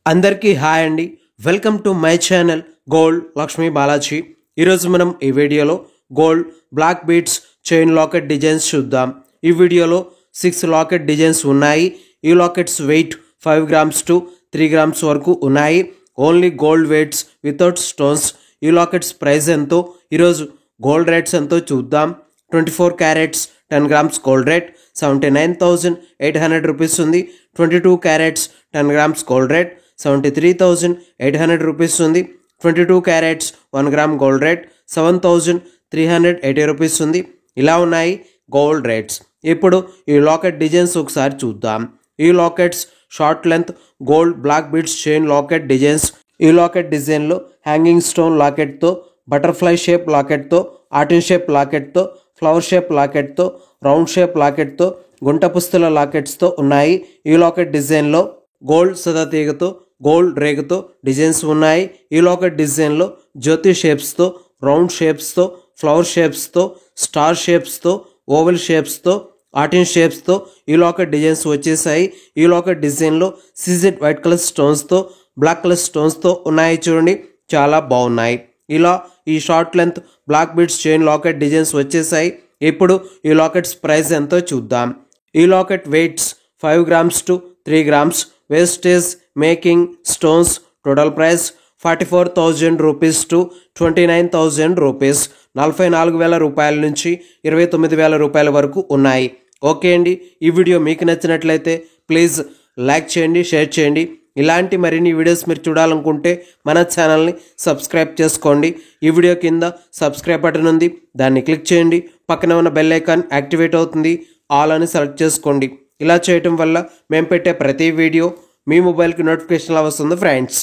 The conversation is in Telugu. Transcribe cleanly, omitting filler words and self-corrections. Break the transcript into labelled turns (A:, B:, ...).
A: అందరికీ హాయ్ అండి. Welcome to my channel gold Lakshmi Balaji. ఈరోజు మనం ఈ వీడియోలో gold black beads chain locket designs చూద్దాం. ఈ వీడియోలో 6 లాకెట్ డిజైన్స్ ఉన్నాయి. ఈ lockets weight 5 grams to 3 grams వరకు ఉన్నాయి. Only gold weights without stones. ఈ లాకెట్స్ ప్రైస్ ఎంతో, ఈరోజు గోల్డ్ రేట్స్ ఎంతో చూద్దాం. 24 carats 10 grams gold rate 79,800 rupees ఉంది. 22 carats 10 grams gold rate 73,800 rupees ఉంది. 22 carrots 1 gram gold rate 7,380 rupees ఉంది. ఇలా ఉన్నాయి గోల్డ్ రేట్స్. ఇప్పుడు ఈ లాకెట్ డిజైన్స్ ఒకసారి చూద్దాం. ఈ lockets short length gold black beads chain locket designs. ఈ లాకెట్ డిజైన్లో హ్యాంగింగ్ స్టోన్ లాకెట్తో, బటర్ఫ్లై షేప్ లాకెట్తో, ఆర్టిన్ షేప్ లాకెట్తో, ఫ్లవర్ షేప్ లాకెట్తో, రౌండ్ షేప్ లాకెట్తో, గుంట పుస్తల లాకెట్స్తో ఉన్నాయి. ఈ లాకెట్ డిజైన్లో గోల్డ్ సదతీగతో, గోల్డ్ రేగుతో డిజైన్స్ ఉన్నాయి. ఈ లాకెట్ డిజైన్లో జ్యోతి షేప్స్తో, రౌండ్ షేప్స్తో, ఫ్లవర్ షేప్స్తో, స్టార్ షేప్స్తో, ఓవెల్ షేప్స్తో, ఆర్టిన్ షేప్స్తో ఈ లాకెట్ డిజైన్స్ వచ్చేసాయి. ఈ లాకెట్ డిజైన్లో సీజెడ్ వైట్ కలర్ స్టోన్స్తో, బ్లాక్ కలర్ స్టోన్స్తో ఉన్నాయి. చూడండి, చాలా బాగున్నాయి. ఇలా ఈ short length black beads chain locket designs వచ్చేసాయి. ఇప్పుడు ఈ లాకెట్స్ ప్రైస్ ఎంతో చూద్దాం. ఈ locket weights 5 grams to 3 grams. Wastage making stones total price 44,000 rupees to 29,000 rupees. 44,000 రూపాయల నుంచి 29,000 రూపాయల వరకు ఉన్నాయి. ఓకే అండి, ఈ వీడియో మీకు నచ్చినట్లయితే ప్లీజ్ లైక్ చేయండి, షేర్ చేయండి. ఇలాంటి మరిన్ని వీడియోస్ మీరు చూడాలనుకుంటే మన ఛానల్ని సబ్స్క్రైబ్ చేసుకోండి. ఈ వీడియో కింద సబ్స్క్రైబ్ బటన్ ఉంది, దాన్ని క్లిక్ చేయండి. పక్కన ఉన్న బెల్ ఐకాన్ యాక్టివేట్ అవుతుంది, ఆల్ అని సెలెక్ట్ చేసుకోండి. ఇలా చేయటం వల్ల మేము పెట్టే ప్రతి వీడియో మీ మొబైల్కి నోటిఫికేషన్లా వస్తుంది ఫ్రెండ్స్.